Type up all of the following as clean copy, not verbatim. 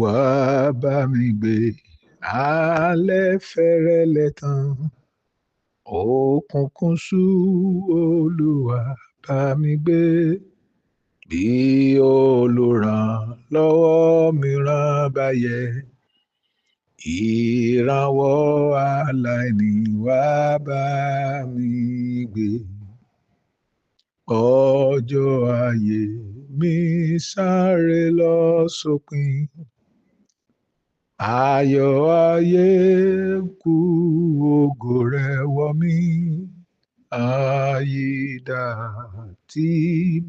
wá bá mi gbé. Alẹ́ fẹ́rẹ̀lẹ̀ tán, òkùnkùn ṣú, Olúwa bá mi gbé. Bí olùrànlọ́wọ́ mìíràn bá yẹ, ìrànwọ́ aláìní wá bá mi gbé. Ọjọ́ ayé mi sáré lọ sópin, ayọ̀ ayé kú, ògo rẹ̀ wọ̀ mí. Àyídà tí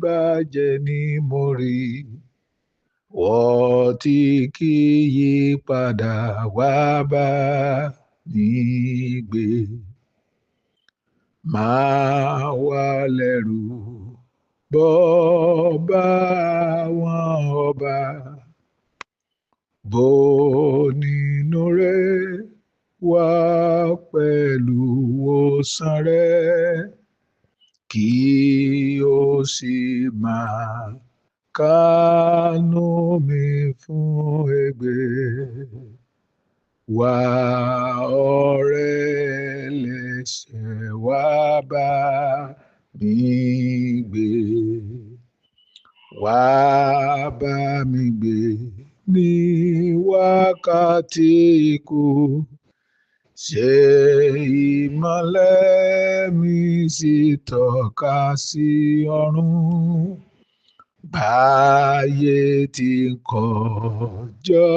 bàjẹ́ ni mo rí, wọ́n tí kì í yí padà wá bá mi gbé. Máa wà lẹ́rù bọ́ bá wọn ọba, bó nínú rẹ̀ wá pẹ̀lú òsàn rẹ̀, kí o sì máa kánú mi fún ègbé. Wá ọ̀rẹ́ ẹlẹ́ṣẹ̀ wá bá mi gbé. Wá bá mi gbé ní wákàtí ikú. Ṣe ìmọ́lẹ̀ mi sì tọ́ka sí ọ̀run. Báyé tí ń kọjọ́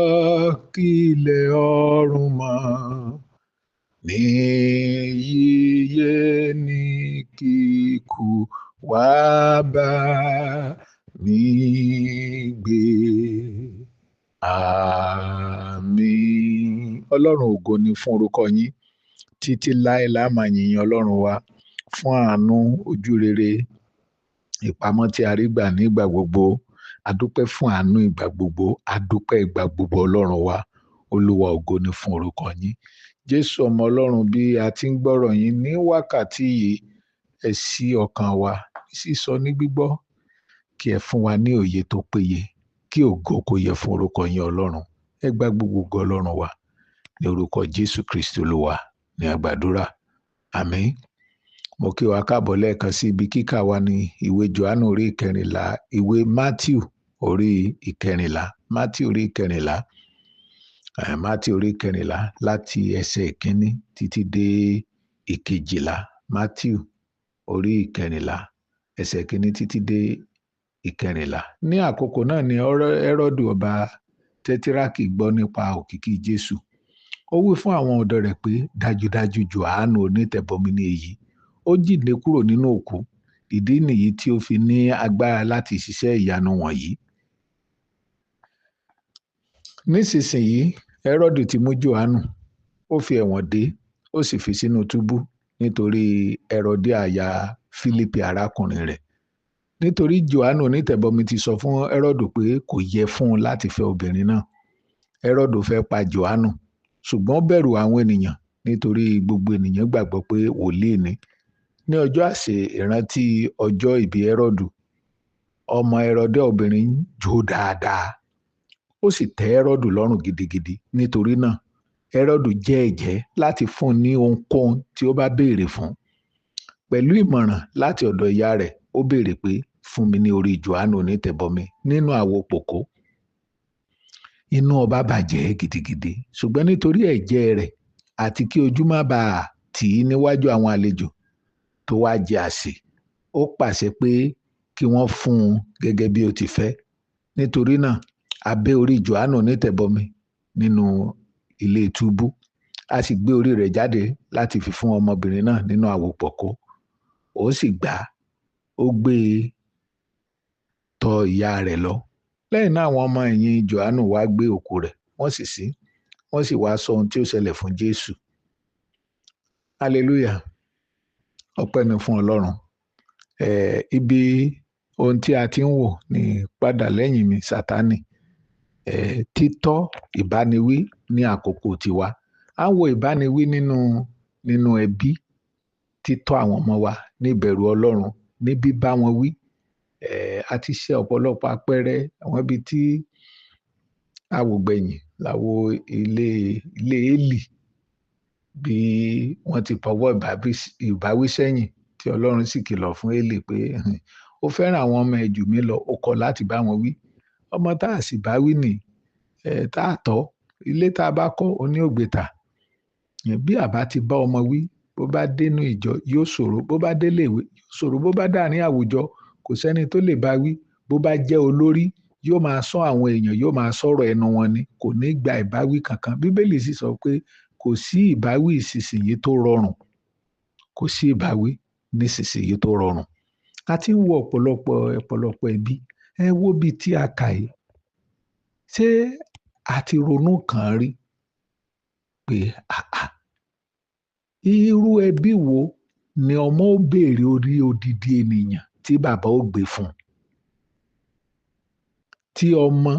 kílẹ̀ ọ̀run mọ́, ní yíyé ní kíkú wá bá mi gbé. Àmín. Ọlọ́run ògo ni fún orúkọ yín. Títí láé la máa yìn Ọlọ́run wa fún àánú, ojú rere, ìpamọ́ tí a rí gbà nígbà gbogbo. A dúpẹ́ fún àánú ìgbà gbogbo. A dúpẹ́ ìgbà gbogbo Ọlọ́run wa. Olúwa ògo ni fún orúkọ yín. Jésù ọmọ Ọlọ́run, bí a ti ń gbọ́rọ̀ yín ní wákàtí yìí, ẹ ṣí ọkàn wa sísọ ní gbígbọ́, kí ẹ fún wa ní òye tó péye, kí ògo kó yẹ fún orúkọ yín Ọlọ́run. Ẹ gbà gbogbo ògo Ọlọ́run wa ní orúkọ Jésù Kristi Olúwa ní a gbàdúrà. Àmín. Mo kí wa káàbọ̀ lẹ́ẹ̀kan sí ibi kíkà wa ní ìwé Jòhánù orí ìkẹrìnlá, ìwé Mátíù orí ìkẹrìnlá, Mátíù orí ìkẹrìnlá, Mátíù orí ìkẹrìnlá láti ẹsẹ̀ ìkíní títí dé ìkejìlá. Mátíù orí ìkẹrìnlá, ẹsẹ̀ ìkíní títí dé ìkẹrìnlá. Ní àkókò náà ni Hẹ́rọ́dù ọba Tẹ́tírákì gbọ́ nípa òkìkí Jésù. Ó wí fún àwọn ọ̀dọ́ rẹ̀ pé dájúdájú Jòhánù onítẹ̀bọmi ni èyí. Ó jíǹde kúrò nínú òkú. Ìdí nìyí tí ó fi ní agbára láti ṣiṣẹ́ ìyanu wọ̀nyí. Nísinsìnyí, Hẹ́rọ́dù ti mú Jòhánù, ó fi ẹ̀wọ̀n dè, ó sì fi sínú túbú nítorí Hẹ́rọ́díà aya Fílípì arákùnrin rẹ̀. Nítorí Jòhánù onítẹ̀bọmi ti sọ fún Hẹ́rọ́dù pé kò yẹ fún un láti fẹ́ obìnrin náà. Hẹ́rọ́dù fẹ́ pa Jòhánù, ṣùgbọ́n ó bẹ̀rù àwọn ènìyàn nítorí gbogbo ènìyàn gbàgbọ́ pé wòlíì ni. Ní ọjọ́ àsè ìrántí ọjọ́ ìbí Hẹ́rọ́dù, ọmọ Hẹ́rọ́díà obìnrin jó dáadáa. Ó sì tẹ́ Hẹ́rọ́dù lọ́rùn gidigidi. Nítorí náà, Hẹ́rọ́dù jẹ́ ẹ̀jẹ́ láti fún un ní ohunkóhun tí ó bá béèrè fún. Pẹ̀lú ìmọ̀ràn láti ọ̀dọ̀ ìyá rẹ̀, ó béèrè pé fún mi ní orí Jòhánù onítẹ̀bọmi nínú àwo pòkó. Inú ọba bàjẹ́ gidigidi, ṣùgbọ́n nítorí ẹ̀jẹ́ rẹ̀ àti kí ojú má bàa tì í níwájú àwọn àlejò tó wá jẹ àsè, ó pàṣẹ pé kí wọ́n fún un gẹ́gẹ́ bí ó ti fẹ́. Nítorí náà, a bẹ́ orí Jòhánù onítẹ̀bọmi nínú ilé túbú. A sì gbé orí rẹ̀ jáde láti fi fún ọmọbìnrin náà nínú àwo pòkó. Ó sì gbà á, ó gbé e tọ̀ ìyá rẹ̀ lọ. Lẹ́yìn náà, àwọn ọmọ ẹ̀yìn Jòhánù wá gbé òkú rẹ̀, wọ́n sì sin, wọ́n sì wá sọ ohun tí ó ṣẹlẹ̀ fún Jésù. Hallelujah. Ọpẹ́ ni fún Ọlọ́run. Ibi ohun tí a ti ń wò ní padà lẹ́yìn mi Sátánì. Títọ́ ìbániwí ní àkókò tiwa. À ń wo ìbániwí nínú ẹbí, títọ́ àwọn ọmọ wa ní ìbẹ̀rù Ọlọ́run, ní bíbá wọn wí. A ti ṣe ọ̀pọ̀lọpọ̀ àpẹẹrẹ àwọn ibi tí àwògbẹ̀yìn làwo ilé Élì bí wọ́n ti fọwọ́ ìbáwí sẹ́yìn tí Ọlọ́run sì kìlọ̀ fún Élì pé ó fẹ́ràn àwọn ọmọ ẹ̀ jù mí lọ, ó kọ̀ láti bá wọn wí. Ọmọ tá a sì bá wí nì tá a tọ́, ilé tá a bá kọ́ oní ògbètà. Bí àbá ti bá ọmọ wí, bó bá dénú ìjọ yóò ṣòro, bó bá délé ìwé yóò ṣòro, bó bá dàárín àwùjọ kò sẹ́ni tó lè bá wí. Bó bá jẹ́ olórí yóò máa sọ àwọn èèyàn, yóò máa sọ̀rọ̀ ẹnu wọn ni, kò ní gba ìbáwí kankan. Bíbélì sì sọ pé kò sí ìbáwí ìsinsìnyí tó rọrùn, kò sí ìbáwí nísinsìnyí tó rọrùn. A ti ń wo ọ̀pọ̀lọpọ̀ ẹbí. Ẹ wo bí tí a kà yìí, ṣé a ti ronú kàn rí pé irú ẹbí wo ni ọmọ ó béèrè orí odidi ènìyàn tí bàbá ó gbé fún un? Tí ọmọ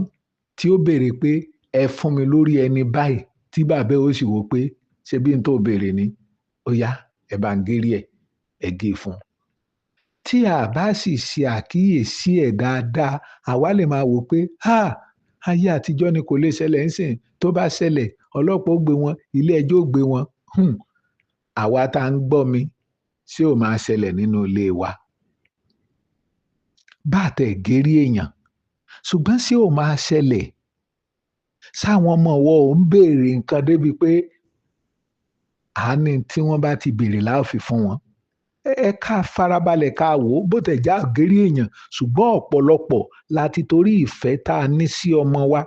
tí ó béèrè pé ẹ fún mi lórí ẹni báyìí, tí bàbá ó sì wò pé ṣe bí n tó béèrè ni, ó yá ẹ bá ń gérí ẹ gé fún un. Tí a bá sì ṣe àkíyèsí ẹ̀ dáadáa, àwa lè máa wò pé ayé àtijọ́ ni kò lè ṣẹlẹ̀ ńsìn, tó bá ṣẹlẹ̀ ọlọ́pàá ó gbé wọn, ilé ẹjọ́ ó gbé wọn. Àwa tá ń gbọ́ mi, ṣé ò máa ṣẹlẹ̀ nínú ilé wa? Bá tẹ̀ gérí èèyàn, ṣùgbọ́n ṣé ò máa ṣẹlẹ̀? Sáwọn ọmọ wọn ò ń béèrè nǹkan débi pé àní tí wọ́n bá ti béèrè la ó fi fún wọn. Ẹ ká farabalẹ̀ ká wò ó, bó tẹ̀ já gérí èèyàn, ṣùgbọ́n ọ̀pọ̀lọpọ̀ láti torí ìfẹ́ tá a ní sí ọmọ wa,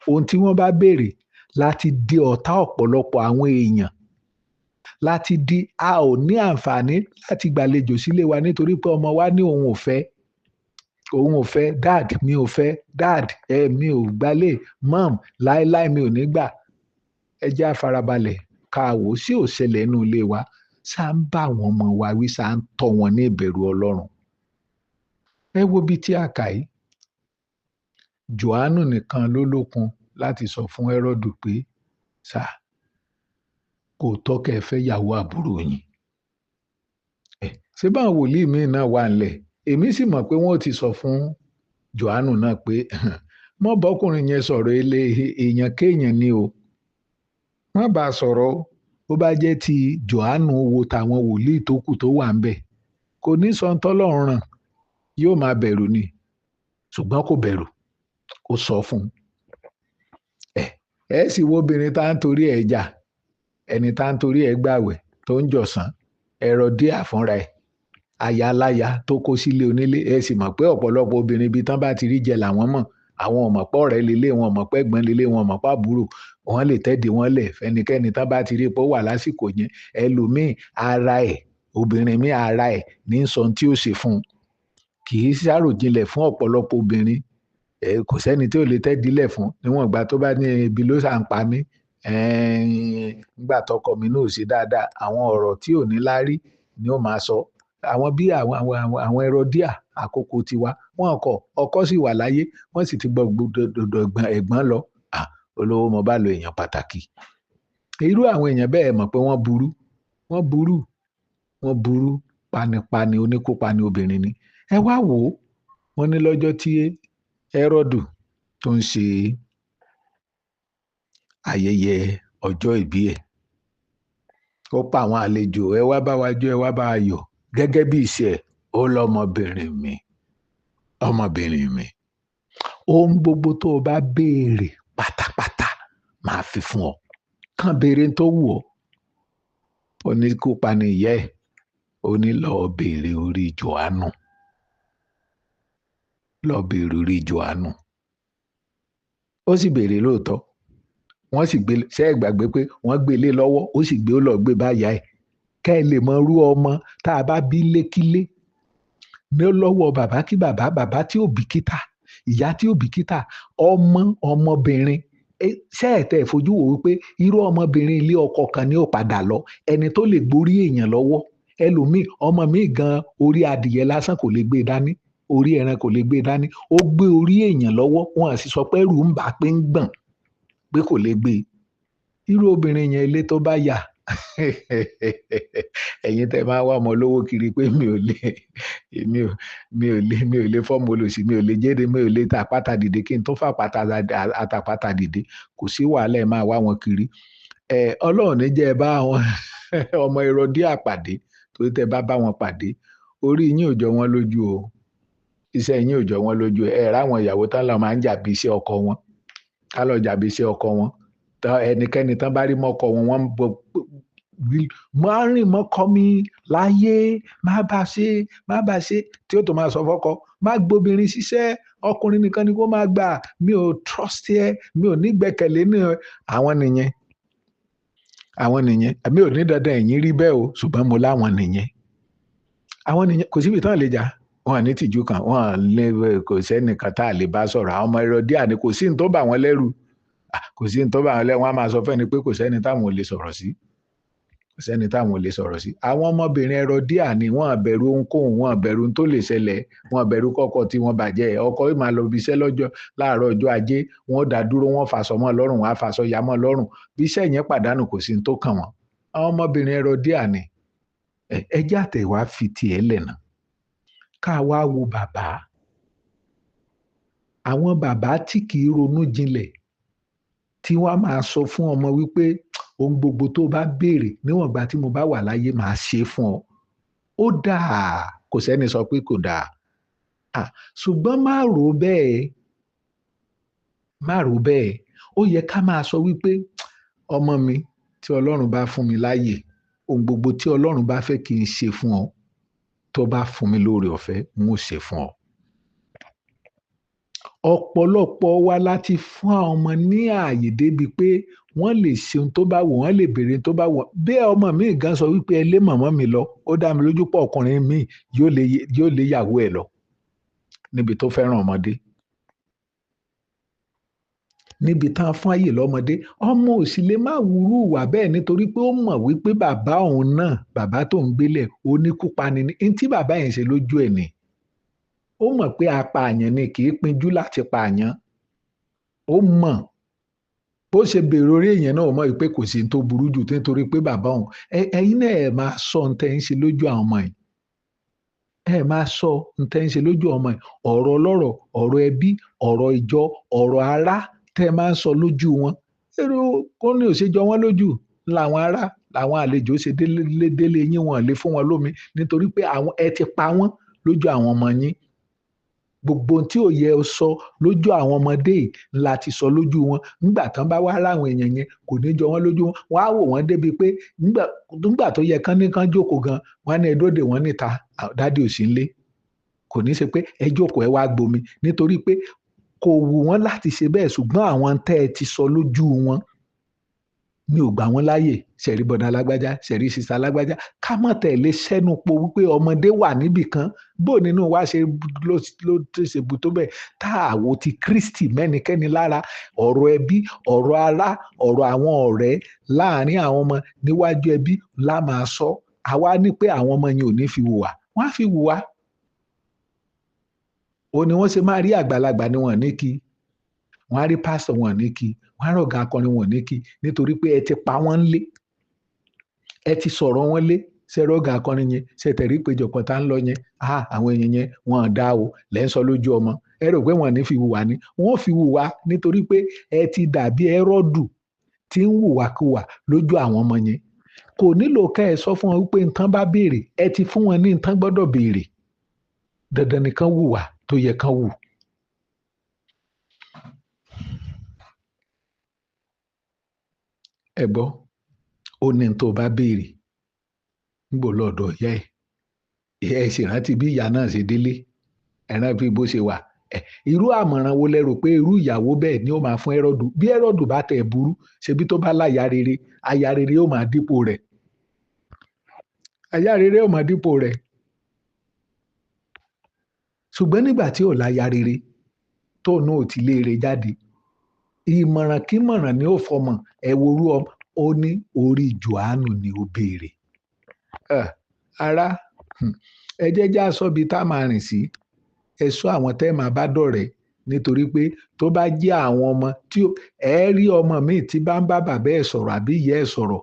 ohun tí wọ́n bá béèrè láti di ọ̀tá ọ̀pọ̀lọpọ̀ àwọn èèyàn, láti di a ò ní àǹfààní láti gbàlejò sílé wa nítorí pé ọmọ wa ní òun ò fẹ́, dad mi ò fẹ́, dad mi ò gbálẹ̀, mom láéláé mi ò ní gbà. Ẹ jẹ́ á farabalẹ̀ ká wò ó, sí ò ṣẹlẹ̀ nínú ilé wa. Ṣá ń bá àwọn ọmọ wa wí, ṣá ń tọ́ wọn ní ìbẹ̀rù Ọlọ́run. Ẹ wo bí tí a kà yìí, Jòhánù nìkan ló lókun láti sọ fún Hẹ́rọ́dù pé ṣá kò tọ́ kẹ́ ẹ fẹ́ yàwó àbúrò yín. Ṣé báwọn wòlíì míì náà wà ńlẹ̀? Èmi sì mọ̀ pé wọ́n ti sọ fún Jòhánù náà pé mọ́ bọ́kùnrin yẹn sọ̀rọ̀ èèyàn kéèyàn ni o, má bá a sọ̀rọ̀ o. Bó bá jẹ́ ti Jòhánù wo tàwọn wòlíì tó kù tó wà ńbẹ̀, kò ní sọ tọ́lọ́run rán, yóò máa bẹ̀rù ni, ṣùgbọ́n kò bẹ̀rù, ó sọ fún un. Ẹ sì wo obìnrin tá ń torí ẹ̀ jà, ẹni tá ń torí ẹ̀ gbàwẹ̀ tó ń jọ̀sán, Hẹ́rọ́díà fúnra ẹ̀, aya aláya tó kó sílé onílé. Ẹ sì mọ̀ pé ọ̀pọ̀lọpọ̀ obìnrin ibi tán bá ti rí jẹ làwọn mọ̀. Àwọn ò mọ̀ pé ọ̀rẹ́ lélẹ̀, wọn ò mọ̀ pé ẹ̀gbọ́n lélẹ̀, wọn ò mọ̀ pé àbúrò. Wọ́n lè tẹ́dí wọn lẹ̀ fẹ́nikẹ́ni tán bá ti rí pé ó wà lásìkò yẹn. Ẹlòmíì ara ẹ̀, obìnrin míì ara ẹ̀ ní sọ tí ó ṣe fún un. Kì í ṣàròjinlẹ̀ fún ọ̀pọ̀lọpọ̀ obìnrin. Kò sẹ́ni tí ò lè tẹ́dí lẹ̀ fún níwọ̀n ìgbà tó bá ní ibi ló ṣà ń pa mí. Nígbà tọkọ mi náà ò ṣe dáadáa, àwọn ọ̀rọ̀ tí ò ní láárí ni ó máa sọ. Àwọn bí àwọn Hẹ́rọ́díà àkókò tiwa, wọn kọ̀, ọkọ sì wà láyé, wọ́n sì ti gbọ́ ẹ̀gbọ́n lọ. Olówó mo bá lo èèyàn pàtàkì. Irú àwọn èèyàn bẹ́ẹ̀ mọ̀ pé wọ́n burú, panipani, oníkópani obìnrin ni. Ẹ wá wò ó, wọ́n ní lọ́jọ́ tí Hẹ́rọ́dù tó ń ṣe ayẹyẹ ọjọ́ ìbí ẹ̀, ó pa àwọn àlejò, ẹ wá bá wa jó, ẹ wá bá wa yọ̀. Gẹ́gẹ́ bí ìṣe ẹ̀, ó lọ́mọbìnrin mi, ohun gbogbo tó o bá béèrè pátápátá máa fi fún ọ. Kàn béèrè tó wù ọ́. Oníkópani ìyá ẹ̀, ó ní lọ́ọ́ béèrè orí Jòhánù. Ó sì béèrè lóòótọ́. Wọ́n sì gbé, ṣé ẹ gbàgbé pé wọ́n gbé lé lọ́wọ́, ó sì gbé ó lọ gbé báyà ẹ̀. Kẹ́ ẹ lè mọ irú ọmọ tá a bá bí lékílé ní lọ́wọ́ bàbá kí bàbá tí ò bìkítà, ìyá tí ò bìkítà, ọmọbìnrin. Ṣé ẹ̀ tẹ̀ fojú wò wípé irú ọmọbìnrin ilé ọkọ kan ni ó padà lọ, ẹni tó lè gborí èèyàn lọ́wọ́. Ẹlòmíì, ọmọ mi gan orí adìyẹ lásán kò lè gbé dání, orí ẹran kò lè gbé dání, ó gbé orí èèyàn lọ́wọ́. Wọn à sì sọ pé ẹrù ń bà pé ń gbọ̀n pé kò lè gbé. Irú obìnrin yẹn ilé tó bá yà, ẹ̀yin tẹ́ máa wá ọmọ olówó kiri pé mi ò lè fọ́mọ olòṣì, mi ò lè jẹ́rìí, mi ò lè ta àpáta dìde kí n tó fà àtàpáta dìde. Kò sí wàhálà, ẹ máa wá wọn kiri. Ọlọ́run ní jẹ́ ẹ bá àwọn ọmọ Herodia pàdé, torí tẹ́ bá wọn pàdé, orí yín ò jọ wọ́n lójú o. Iṣẹ́ yín ò jọ wọ́n lójú. Ráwọn ìyàwó tán lọ máa ń jà bí iṣẹ́ ọkọ wọn. Ká lọ jà bí iṣẹ́ ọkọ wọn. Ẹnikẹ́ni tán bá rí mọ́kọ wọn, wọ́n máa rìn mọ́kọ mi láyé, má bá ṣe, tí ó tó máa sọ fọ́kọ, má gbóbìnrin ṣiṣẹ́, ọkùnrin nìkan ni kó máa gbà, mi ò trust ẹ, mi ò ní gbẹ́kẹ̀lé ní àwọn nìyẹn. Mi ò ní dandan ẹ̀yin rí bẹ́ẹ̀ o, ṣùgbọ́n mo láwọn nìyẹn. Àwọn nìyẹn kò síbi tán lè jà, wọn ní tìjú kan, kò sẹ́nìkan tá a lè bá sọ̀rọ̀. Àwọn ọmọ Herodia ni kò sí ní tó bà wọ́n lẹ́rù. Kò sí ní tó bà wọ́n lẹ́rù. Wọ́n á máa sọ fẹ́ni pé kò sẹ́ni táwọn ò lè sọ̀rọ̀ sí. Àwọn ọmọbìnrin Herodia ni wọ́n bẹ̀rù ohunkóhun, wọ́n bẹ̀rù tó lè ṣẹlẹ̀, wọ́n bẹ̀rù kọ́kọ́ tí wọ́n bàjẹ́. Ọkọ yìí máa lọ bí iṣẹ́ láàárọ̀ ọjọ́ ajé, wọ́n dá dúró, wọ́n fàṣọ mọ́ lọ́rùn, wọ́n á fàṣọ ya mọ́ lọ́rùn. Bí iṣẹ́ yẹn pàdánù kò sí ní tó kàn wọ́n. Àwọn ọmọbìnrin Herodia ni. Ẹjẹ́ àtẹ̀wá fi tiẹ̀ lẹ̀nà. Ká wá wo bàbá. Àwọn bàbá tí kì í ronú jinlẹ̀, tí wọ́n máa sọ fún ọmọ wípé ohun gbogbo tó bá béèrè níwọ̀n ìgbà tí mo bá wà láyé máa ṣe fún ọ. Ó dáa, kò sẹ́ni sọ pé kò dáa. Ṣùgbọ́n má rò bẹ́ẹ̀. Ó yẹ ká máa sọ wípé ọmọ mi, tí Ọlọ́run bá fún mi láyè, ohun gbogbo tí Ọlọ́run bá fẹ́ kí n ṣe fún ọ, tó bá fún mi lóore ọ̀fẹ́, n ó ṣe fún ọ. Ọ̀pọ̀lọpọ̀ wa láti fún àwọn ọmọ ní ààyè débi pé wọ́n lè ṣe ohun tó bá wù wọ́n, lè béèrè tó bá wù. Bí ọmọ mi gan sọ wípé ẹ lé màmá mi lọ, ó dá mi lójú pọ̀ ọkùnrin mi yóò lé ìyàwó ẹ̀ lọ níbi tó fẹ́ràn ọmọdé. Níbi tán fún ààyè lọ́mọdé, ọmọ ò sì lè má wúrú ìwà bẹ́ẹ̀ nítorí pé ó mọ̀ wípé bàbá òun náà, bàbá tó ń gbélẹ̀, oníkúpani ni. Tí bàbá yẹn ṣe lójú ẹ̀ ni. Ó mọ̀ pé apààyàn ni, kì í pinjú láti pààyàn. Ó mọ̀ bó ṣe bèrè orí èèyàn náà, ó mọ̀ wípé kò sí tó burú jù nítorí pé bàbá òun. Ẹ̀yin náà ẹ máa sọ ohun tẹ́ ń ṣe lójú àwọn ọmọ yìí. Ẹ máa sọ ohun tẹ́ ń ṣe lójú ọmọ yìí. Ọ̀rọ̀ ọlọ́rọ̀, ọ̀rọ̀ ẹbí, ọ̀rọ̀ ìjọ, ọ̀rọ̀ ará tẹ́ máa ń sọ lójú wọn. Kó ní ò ṣe jọ wọ́n lójú làwọn ará, làwọn àlejò ṣe délé yín, wọn lè fún wọn lómi nítorí pé ẹ ti pa wọ́n lójú àwọn ọmọ yín. Gbogbo tí ò yẹ ó sọ lójú àwọn ọmọdé yìí la ti sọ lójú wọn. Nígbà tán bá wá ráwọn èèyàn yẹn, kò ní jọ wọ́n lójú wọn. Wọ́n á wò wọ́n débi pé nígbà tó yẹ kán jókòó gan, wọ́n á ní ẹ dóde wọn níta, dádì ò sí nílé. Kò ní ṣe pé ẹ jókòó ẹ wá gbomi, nítorí pé kò wù wọ́n láti ṣe bẹ́ẹ̀, ṣùgbọ́n àwọn tẹ́ ẹ ti sọ lójú wọn mi ò gbà wọ́n láyè. Ṣẹ̀rí bọ̀dá lágbájá, ṣẹ̀rí sísá lágbájá, ká mọ̀ tẹ̀lé sẹ́nu po wípé ọmọdé wà níbì kan. Bó nínú wa ṣe ló ṣe bù tó bẹ́ẹ̀ tá àwo ti Kristi mẹ́nikẹ́ni lára. Ọ̀rọ̀ ẹbí, ọ̀rọ̀ ará, ọ̀rọ̀ àwọn ọ̀rẹ́ láàárín àwọn ọmọ níwájú ẹbí la máa sọ. Àwa ní pé àwọn ọmọ yẹn ò ní fi hùwà, wọ́n á fi hùwà. Ó ní wọ́n ṣe máa rí àgbàlagbà ni wọ́n ní kí, wọ́n á rí pásítọ̀ wọ́n ní kí, wọ́n á rọ̀gá akọrin wọ́n ní kí, nítorí pé ẹ ti pa wọ́n lé, ẹ ti sọ̀rọ̀ wọ́n lé. Ṣé rọ̀gá akọrin yẹn, ṣe tẹ̀rí ìpéjọpọ̀ tá ń lọ yẹn, àwọn èèyàn yẹn wọ́n dá o lẹ́ ń sọ lójú ọmọ. Ẹ rò pé wọ́n ní fi hùwà ni? Wọ́n fi hùwà nítorí pé ẹ ti dàbí Hẹ́rọ́dù tí ń hùwàkuwà lójú àwọn ọmọ yẹn. Kò nílò ká ẹ sọ fún wọn wípé nǹkan bá béèrè, ẹ ti fún wọn ní nǹkan gbọ́dọ̀ béèrè. Dandan nìkan hùwà tó yẹ kán wù. Ẹ gbọ́, ó ní tó bá béèrè nígbò lọ́dọ̀ ìyá ẹ̀ sì rántí bí ìyá náà ṣe délé, ẹ rántí bó ṣe wà. Irú àmọ̀ràn wo lẹ rò pé irú ìyàwó bẹ́ẹ̀ ni ó máa fún Hẹ́rọ́dù? Bí Hẹ́rọ́dù bá tẹ̀ burú, ṣebí tó bá láya rere, aya rere ó máa dípò rẹ̀. Aya rere ó máa dípò rẹ̀. Ṣùgbọ́n nígbà tí ò láya rere, tó náà ò ti léere jáde, ìmọ̀ràn kí mọ̀ràn ni ó fọmọ. Ẹ worú ọmọ, ó ní orí Jòhánù ni ó béèrè. Ará, ẹ jẹ́ já sọ bí tá máa rìn sí. Ẹ sọ àwọn tẹ́ máa bá dọ̀rẹ́ nítorí pé tó bá jẹ́ àwọn ọmọ tí ẹ rí ọmọ míì tí bá ń bá bàbá ẹ̀ sọ̀rọ̀ àbí ìyá ẹ̀ sọ̀rọ̀,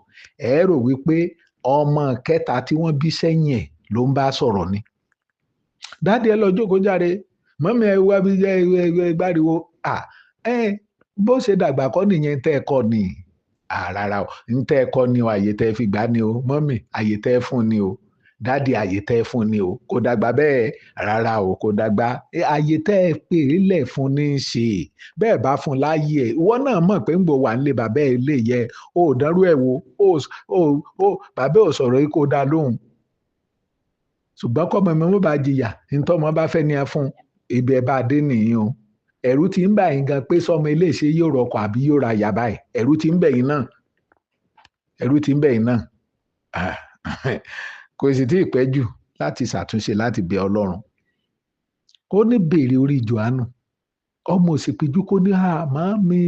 ẹ rò wípé ọmọ kẹta tí wọ́n bí sẹ́yìn ẹ̀ ló ń bá sọ̀rọ̀ ni. Dáàdi ẹ lọ jókòó járe, mọ́mí ẹ wá bí ẹ gbáriwo, bó ṣe dàgbà kọ́ nìyẹn tẹ́ ẹ kọ́ ni. Rárá o, ń tẹ́ ẹ kọ́ ni o, àyè tẹ́ ẹ fi gbá ni o, mọ́mí àyè tẹ́ ẹ fún ni o, dáàdi àyè tẹ́ ẹ fún ni o, kò dàgbà bẹ́ẹ̀, rárá o, kò dàgbà, àyè tẹ́ ẹ pè é lẹ̀ fún ní í ṣe, bẹ́ẹ̀ bá fún láyè ẹ̀, ìwọ náà mọ̀ pé ń gbò wà nílé bàbá ẹ̀ lè yẹ, o ò dánrú ẹ̀ wò, bàbá ò sọ̀rọ̀ yìí kó dá lóhùn. Ṣùgbọ́n kọ́mọ mi mo bá jìyà, ntọ́mọ bá fẹ́ ni ẹ fún, ibi ẹ bá dé nìyí o. Ẹ̀rù ti ń bà yín gan pé sọmọ eléṣe yóò rọkọ̀ àbí yóò ra yàbá ẹ̀, ẹ̀rù ti ń bẹ̀ yín náà, ẹ̀rù ti ń bẹ̀ yín náà. Kò sì tí ì pẹ́ jù láti ṣàtúnṣe láti bẹ Ọlọ́run. Ó ní béèrè orí Jòhánù, ọmọ òsèpéjú kó ní màámi,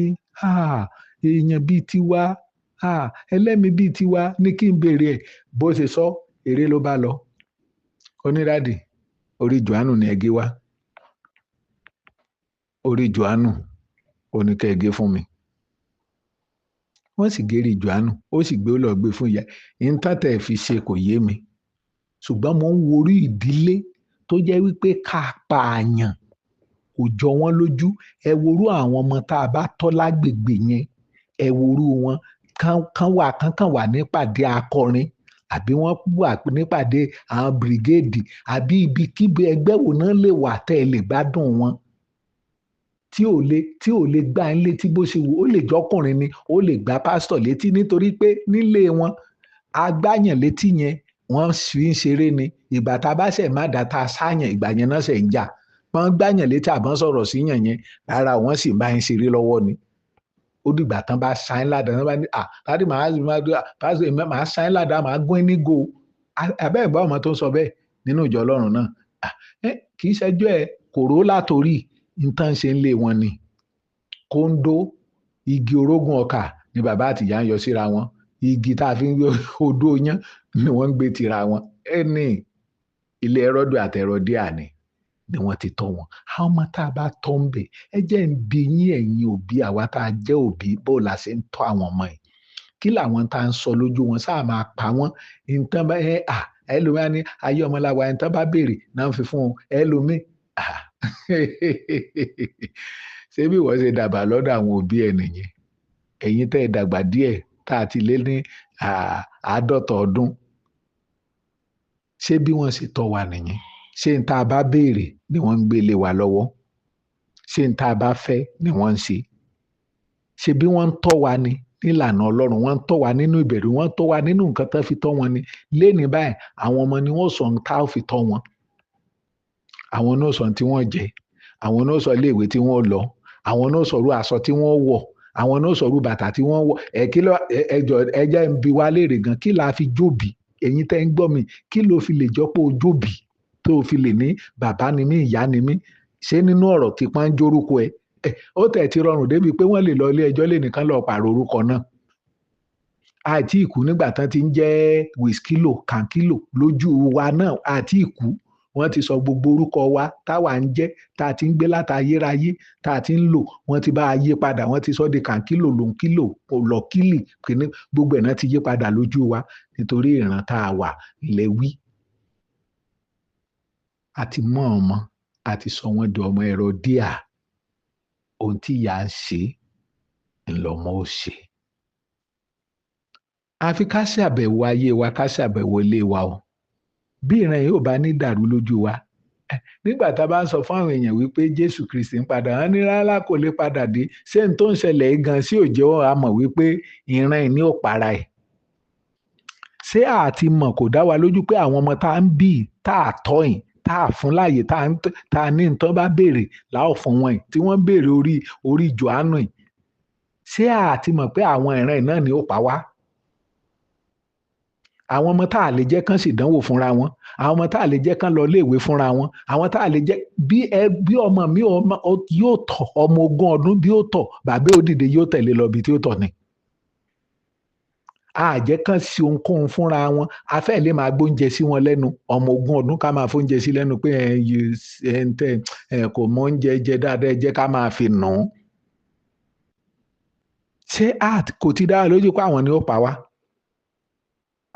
èèyàn bíi tiwa, ẹlẹ́mìí bíi tiwa ní kí n béèrè ẹ̀. Bó ṣe sọ, eré ló bá lọ. Ó ní dádì, orí Jòhánù ni ẹ gé wá. Orí Jòhánù ó ní kẹ́ ẹ gé fún mi. Wọ́n sì gérí Jòhánù, ó sì gbé ó lọ gbé fún ìyá. Ìntàtẹ̀ fi ṣe kò yé mi. Ṣùgbọ́n mo ń wo orí ìdílé tó jẹ́ wípé ká pààyàn kò jọ wọ́n lójú. Ẹ worú àwọn ọmọ tá a bá tọ́ lágbègbè yẹn, ẹ worú wọn kán wà nípàdé akọrin, àbí wọ́n wà nípàdé àwọn bìrìgéèdì, àbí ibikíbi ẹgbẹ́ wo náà lè wà tẹ́ ẹ lè gbádùn wọn. Tí ò lè gbá ń létí bó ṣe wù, ó lè jọkùnrin ni, ó lè gbá pásítọ̀ létí nítorí pé nílé wọn agbáyàn létí yẹn wọ́n fi ń ṣeré ni. Ìgbà tá a bá ṣẹ̀ má dá tá a sáyàn, ìgbà yẹn náà ṣẹ̀ ń jà. Wọ́n gbáyàn létí àbọ̀n sọ̀rọ̀ sí yàn yẹn, rárá wọ́n sì máa ń ṣeré lọ́wọ́ ni. Ó dìgbà tán bá sáyìn ládàá, tán bá ní láti máa sáyìn ládàá, máa gún ní go. Abẹ́ ìgbà ọmọ tó ń sọ bẹ́ẹ̀ nínú ìjọ Ọlọ́run náà. Kì í ṣẹjọ́ ẹ kòró látòrí nǹkan ṣe ń lé wọn ni. Kóńdó igi orógùn ọkà ni bàbá àtìyá ń yọ síra wọn. Igi tá a fi ń gbé odó yán ni wọ́n ń gbé tira wọn. Ẹni ilé Hẹ́rọ́dù àti Hẹ́rọ́díà ni wọ́n ti tọ́ wọn. Àwọn ọmọ tá a bá tọ́ ń bẹ̀, ẹ jẹ́ ń bi yín ẹ̀yin òbí, àwa tá a jẹ́ òbí, bó la ṣe ń tọ́ àwọn ọmọ yìí. Kí làwọn tá a ń sọ lójú wọn, sáà máa pa wọ́n. Nǹkan bá ẹlòmíà ní ayé ọmọláwa, nǹkan bá béèrè náà ń fi fún un. Ẹlòmíì ṣé bí wọ́n ṣe dàgbà lọ́dọ̀ àwọn òbí ẹ̀ nìyẹn. Ẹ̀yin tẹ́ ẹ dàgbà díẹ̀ tá a ti lé ní 50 ọdún. Ṣé bí wọ́n ṣe tọ́ wa nìyẹn? Ṣé n tá a bá béèrè ni wọ́n ń gbé lé wa lọ́wọ́? Ṣé n tá a bá fẹ́ ni wọ́n ń ṣe? Ṣé bí wọ́n ń tọ́ wa ni nílànà Ọlọ́run, wọ́n ń tọ́ wa nínú ìbẹ̀rù, wọ́n ń tọ́ wa nínú nǹkan tó fi tọ́ wọn ni? Lénìí báyìí àwọn ọmọ ni wọ́n sọ ohun tá a fi tọ́ wọn. Àwọn náà sọ tí wọ́n jẹ, àwọn náà sọ ilé ìwé tí wọ́n lọ, àwọn náà sọ irú aṣọ tí wọ́n wọ̀, àwọn náà sọ irú bàtà tí wọ́n wọ̀. Ẹ jẹ́ ń bi wá léèrè gan, kí la fi jóbi? Ẹ̀yin tẹ́ ń gbọ́ mi, kí ló fi lè jọ pé o jóbi tó fi lè ní bàbá ni mí, ìyá ni mí? Ṣé nínú ọ̀rọ̀ tí pọ́n ń jórúkọ ẹ? Ó tẹ̀ ti rọrùn débi pé wọ́n lè lọ ilé ẹjọ́ lẹ́nìkan lọ pààrọ̀ orúkọ náà. Àti ìkú nígbà tán ti ń jẹ́ Wizkilo, Kankilo lójú wa náà, àti ìkú wọ́n ti sọ gbogbo orúkọ wa táwa ń jẹ́, tá a ti ń gbé látayérayé, tá a ti ń lò, wọ́n ti bá a yí padà, wọ́n ti sọ di Kankilo, Lòńkìlò, Lọ́kìlì, kìíní, gbogbo ẹ̀ náà ti yí padà lójú wa nítorí ìran tá a wà lẹ́wí. Àti mọ́ ọmọ, àti sọ wọ́n di ọmọ Hẹ́rọ́díà. Ohun tí ìyá ń ṣe ńlọmọ ó ṣe. Àfi ká ṣàbẹ̀wò ayé wa, ká ṣàbẹ̀wò ilé wa o. Bí ìran yìí ò bá ní dàrú lójú wa, nígbà tá a bá ń sọ fún àwọn èèyàn wípé Jésù Kristi ń padà, wọ́n ní rárá kò lè padà dé. Ṣé n tó ń ṣẹlẹ̀ gan sí òjò a mọ̀ wípé ìran yìí ní ò para ẹ̀? Ṣé àti mọ̀ kò dá wa lójú pé àwọn ọmọ tá a ń bí, tá a tọ́ yìí, tá a fún láàyè, tá a ní nǹkan bá béèrè láò fún wọn yìí, tí wọ́n béèrè orí Jòhánù yìí. Ṣé àti mọ̀ pé àwọn ìran yìí náà ni ó pa wá? Àwọn ọmọ tá a lè jẹ́ kán ṣèdánwò fúnra wọn, àwọn ọmọ tá a lè jẹ́ kán lọ iléèwé fúnra wọn, àwọn tá a lè jẹ́ bí ọmọ mi yóò tọ̀ ọmọ 20 ọdún bí ó tọ̀, bàbá ó dìde yóò tẹ̀lé lọ bí tí ó tọ̀ ni. àjẹ́ kan sí ohunkóhun fúnra wọn afẹ́ lè máa gbóúnjẹ sí wọn lẹ́nu ọmọ 20 ọdún ká máa fóúnjẹ sí lẹ́nu pé kò mọ oúnjẹ jẹ dáadáa ẹ jẹ́ ká máa fi nà án. Ṣé kò ti dá wa lójú pé àwọn ni ó pa wá?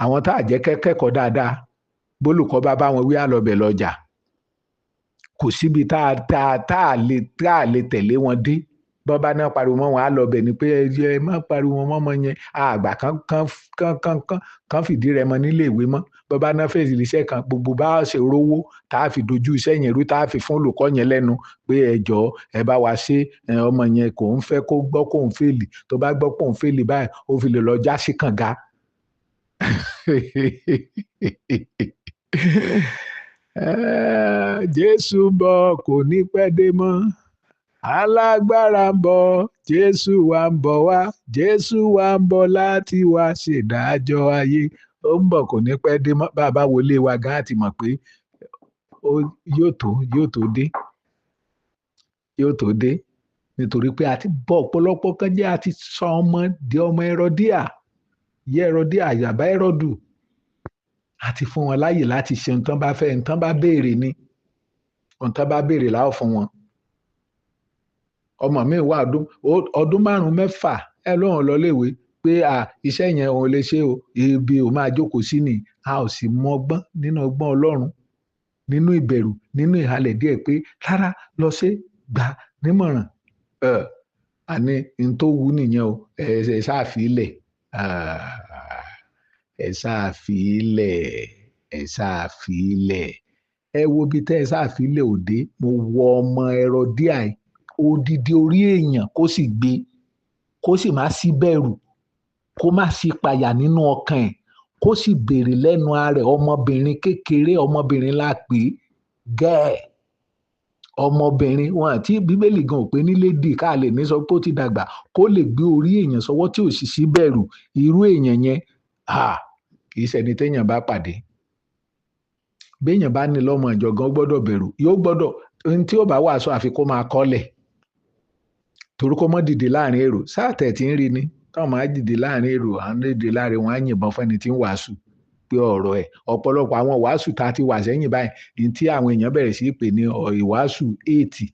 Àwọn tá àjẹ́ kẹ́kọ̀ọ́ dáadáa bólùkọ́ bá wọn wí àlọ́bẹ̀ lọ́jà kò síbi tá a lè tẹ̀lé wọn dé bọ́ bá náà pariwo mọ́ wọn á lọ bẹ̀ ni pé ẹ má pariwo mọ́ ọmọ yẹn àgbà kan fìdí rẹ̀ mọ́ nílé ìwé mọ́ bọ́ bá náà fèsì iṣẹ́ kan gbogbo bá ṣe rówó tá a fi dojú iṣẹ́ yẹn rú tá a fi fún olùkọ́ yẹn lẹ́nu pé ẹ jọ̀ọ́ ẹ bá wa ṣe ọmọ yẹn kò ń fẹ́ kó gbọ́ kó ń fèlì tó bá gbọ́ kó ń fèlì báyìí ó fi lè lọ já sí kànga. Jésù ń bọ̀ kò ní pẹ́ dé mọ́. Alágbára ń bọ̀, Jésù wa ń bọ̀ wá, Jésù wa ń bọ̀ láti wá ṣèdájọ́ ayé. Ó ń bọ̀ kò ní pẹ́ dé mọ́. Bàbá wọlé wa gan àti mọ̀ pé yóò tó dé nítorí pé a ti bọ̀ ọ̀pọ̀lọpọ̀ kan jẹ́ a ti sọ ọmọ di ọmọ Herodia yàbá Hẹ́rọ́dù àti fún wọn láyè láti ṣe nǹkan bá fẹ́ nǹkan bá béèrè ni nǹkan bá béèrè láò fún wọn. Ọmọ mi wà ọdún 5-6 ẹ lóun lọ léèwé pé iṣẹ́ yẹn òun lè ṣe o ibi ò máa jókòó sí ni a ò sì mọ ọgbọ́n nínú ọgbọ́n Ọlọ́run nínú ìbẹ̀rù nínú ìhalẹ̀ díẹ̀ pé rárá lọ ṣe gbà nímọ̀ràn àní n tó wù nìyẹn o ẹ ṣáàfilẹ̀ ẹ wo bí tẹ́ ẹ ṣáàfilẹ̀ òde mo wọ ọmọ Herodia odidi orí èèyàn kó sì gbé kó sì má sí bẹ̀rù kó má sí payà nínú ọkàn ẹ̀ kó sì béèrè lẹ́nu ara ẹ̀ ọmọbìnrin kékeré ọmọbìnrin la pè é gẹ́ẹ̀ ọmọbìnrin wọn àti bíbélì gan ò pé nílé dì ká lè ní sọ pé ó ti dàgbà kó lè gbé orí èèyàn sọ́wọ́ tí ò sì sí bẹ̀rù irú èèyàn yẹn kì í ṣẹni téèyàn bá pàdé béèyàn bá ní lọ́mọ ìjọ̀gán gbọ́dọ̀ bẹ̀rù yóò gbọ́dọ̀ ohun tí ó bá wàásù àfi kó máa kọ́lẹ̀ torí kó mọ́ dìde láàrin èrò sáàtẹ̀ tí ń rí ni táwọn máa dìde láàrin èrò àwọn dìde láàrin wọn á yìnbọn fẹ́ni tí ń wàásù pé ọ̀rọ̀ ẹ̀ ọ̀pọ̀lọpọ̀ àwọn wàásù tá a ti wà sẹ́yìn báyìí ní tí àwọn èèyàn bẹ̀rẹ̀ sí pè ní ìwàásù éètì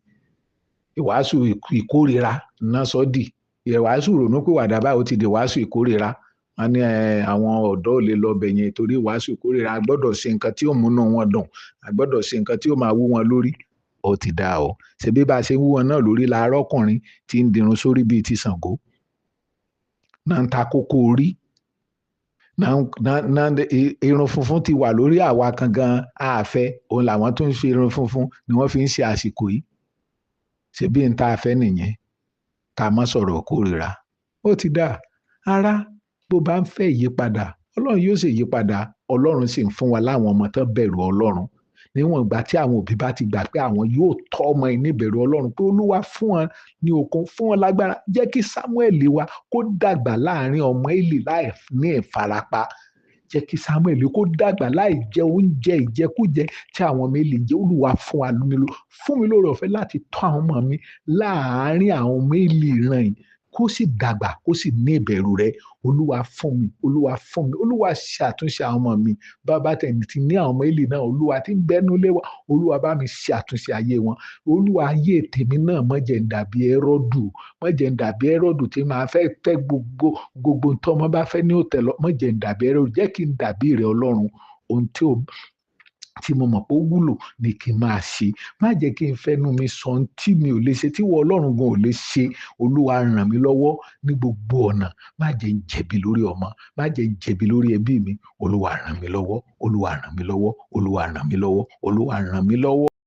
ìwàásù ìkórira náà sọ́dì ìwàásù ronúpìwàdà báyìí ó ti di ìwàásù ìkórira wọn ní àwọn ọ̀dọ́ ò lè lọ bẹ̀ yẹn torí ìwàásù ìkórira a gbọ́dọ̀ ṣe nǹkan tí ó múnú wọn dùn a gbọ́dọ̀ ṣe nǹkan tí ó máa wú wọn lórí ó ti dáa o ṣebí bá a ṣe wú wọn náà lórí láàárọ̀ ọkùnrin tí ń dirun sórí bíi ti Ṣàngó náà ń ta kókó orí náà irun funfun ti wà lórí àwa kan gan àfẹ́ òun làwọn tó ń ṣe irun funfun ni wọ́n fi ń ṣe àsìkò yìí ṣebí ń ta àfẹ́ nìyẹn ká má sọ̀rọ̀ kórìíra ó ti dáa ara bó bá ń fẹ́ ìyípadà Ọlọ́run yóò ṣe ìyípadà Ọlọ́run sì ń fún wa láwọn ọmọ tó bẹ̀rù Ọlọ́run níwọ̀n ìgbà tí àwọn òbí bá ti gbà pé àwọn yóò tọ́ ọmọ yìí níbẹ̀rù Ọlọ́run pé Olúwa fún wọn ní okun fún wọn lágbára jẹ́ kí Samuel wa kó dàgbà láàrin ọmọ Élì láì ní ìfarapa jẹ́ kí Samuel kó dàgbà láì jẹ oúnjẹ ìjẹkújẹ tí àwọn ọmọ Élì jẹ Olúwa fún mi lóore ọ̀fẹ́ láti tọ́ àwọn ọmọ mi láàrin àwọn ọmọ Élì ràn yìí kó sì dàgbà kó sì ní ìbẹ̀rù rẹ Olúwa fún mi Olúwa ṣàtúnṣe àwọn ọmọ mi bàbá tẹ̀lé ti ní àwọn ọmọ Élì náà Olúwa ti ń bẹ́nu lé wa Olúwa bá mi ṣàtúnṣe ayé wọn Olúwa ayé tèmi náà má jẹ́ n dàbí Hẹ́rọ́dù tí máa fẹ́ tẹ́ gbogbo tọ́mọ bá fẹ́ ní òtẹ́ lọ má jẹ́ n dàbí Hẹ́rọ́dù jẹ́ kí n dàbí rẹ Ọlọ́run ohun tí mo mọ̀ pé ó wúlò ni kí n máa ṣe má jẹ́ kí n fẹ́nu mi sọ ohun tí mi ò lè ṣe tí wọ́n Ọlọ́run gan ò lè ṣe Olúwa ràn mí lọ́wọ́ ní gbogbo ọ̀nà má jẹ́ n jẹ̀bi lórí ọmọ má jẹ́ n jẹ̀bi lórí ẹbí mi Olúwa ràn mí lọ́wọ́ Olúwa ràn mí lọ́wọ́ Olúwa ràn mí lọ́wọ́ Olúwa ràn mí lọ́wọ́.